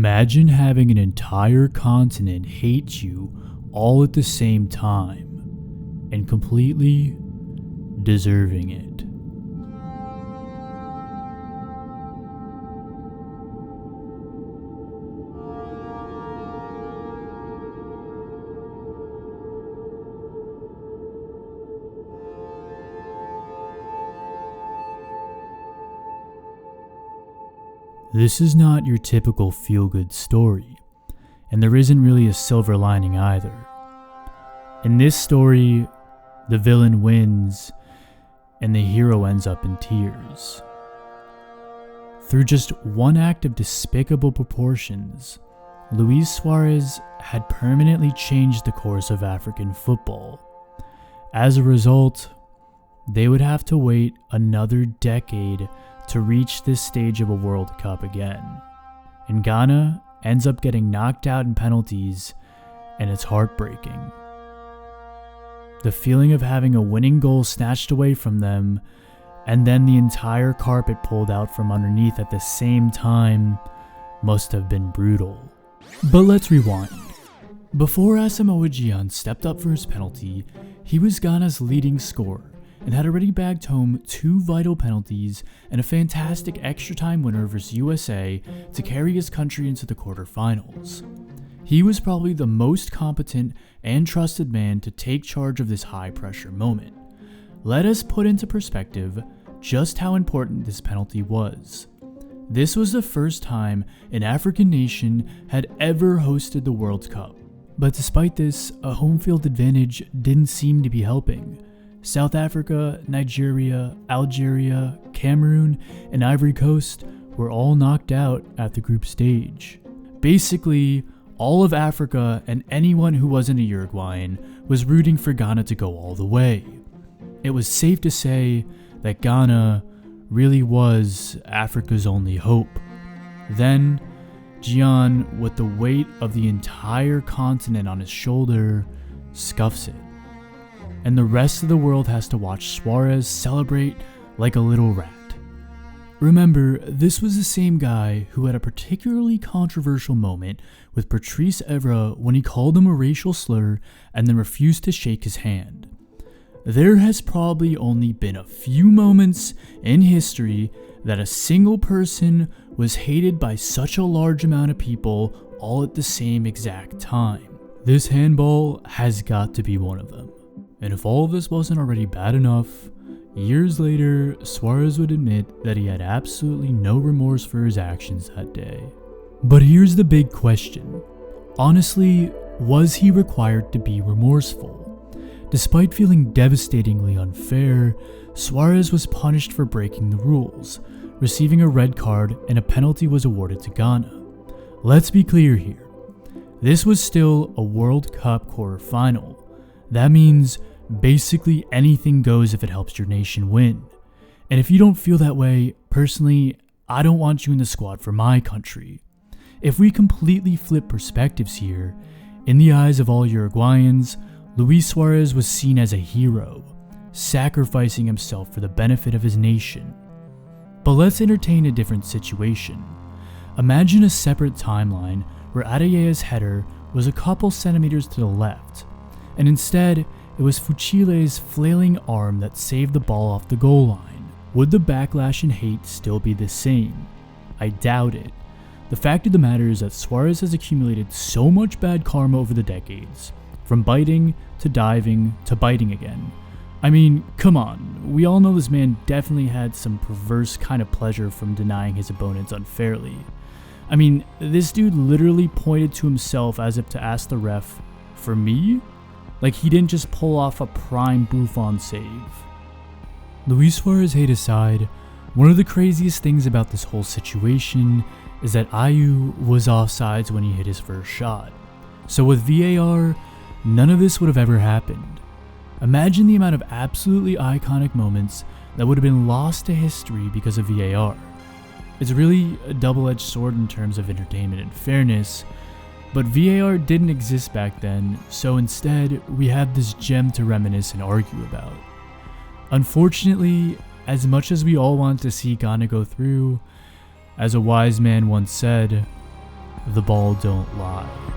Imagine having an entire continent hate you all at the same time and completely deserving it. This is not your typical feel-good story, and there isn't really a silver lining either. In this story, the villain wins, and the hero ends up in tears. Through just one act of despicable proportions, Luis Suarez had permanently changed the course of African football. As a result, they would have to wait another decade to reach this stage of a World Cup again. And Ghana ends up getting knocked out in penalties, and it's heartbreaking. The feeling of having a winning goal snatched away from them, and then the entire carpet pulled out from underneath at the same time, must have been brutal. But let's rewind. Before Asamoah Gyan stepped up for his penalty, he was Ghana's leading scorer, and had already bagged home 2 vital penalties and a fantastic extra time winner versus USA to carry his country into the quarterfinals. He was probably the most competent and trusted man to take charge of this high pressure moment. Let us put into perspective just how important this penalty was. This was the first time an African nation had ever hosted the World Cup. But despite this, a home field advantage didn't seem to be helping. South Africa, Nigeria, Algeria, Cameroon, and Ivory Coast were all knocked out at the group stage. Basically, all of Africa and anyone who wasn't a Uruguayan was rooting for Ghana to go all the way. It was safe to say that Ghana really was Africa's only hope. Then, Gyan, with the weight of the entire continent on his shoulder, scuffs it. And the rest of the world has to watch Suarez celebrate like a little rat. Remember, this was the same guy who had a particularly controversial moment with Patrice Evra when he called him a racial slur and then refused to shake his hand. There has probably only been a few moments in history that a single person was hated by such a large amount of people all at the same exact time. This handball has got to be one of them. And if all of this wasn't already bad enough, years later, Suarez would admit that he had absolutely no remorse for his actions that day. But here's the big question. Honestly, was he required to be remorseful? Despite feeling devastatingly unfair, Suarez was punished for breaking the rules, receiving a red card, and a penalty was awarded to Ghana. Let's be clear here. This was still a World Cup quarterfinal. That means basically anything goes if it helps your nation win. And if you don't feel that way, personally, I don't want you in the squad for my country. If we completely flip perspectives here, in the eyes of all Uruguayans, Luis Suarez was seen as a hero, sacrificing himself for the benefit of his nation. But let's entertain a different situation. Imagine a separate timeline where Adeye's header was a couple centimeters to the left, and instead, it was Fuchile's flailing arm that saved the ball off the goal line. Would the backlash and hate still be the same? I doubt it. The fact of the matter is that Suarez has accumulated so much bad karma over the decades, from biting to diving to biting again. I mean, come on, we all know this man definitely had some perverse kind of pleasure from denying his opponents unfairly. I mean, this dude literally pointed to himself as if to ask the ref, "For me?" Like he didn't just pull off a prime Buffon save. Luis Suarez hate aside, one of the craziest things about this whole situation is that Ayew was offsides when he hit his first shot. So with VAR, none of this would have ever happened. Imagine the amount of absolutely iconic moments that would have been lost to history because of VAR. It's really a double-edged sword in terms of entertainment and fairness, but VAR didn't exist back then, so instead, we have this gem to reminisce and argue about. Unfortunately, as much as we all want to see Ghana go through, as a wise man once said, the ball don't lie.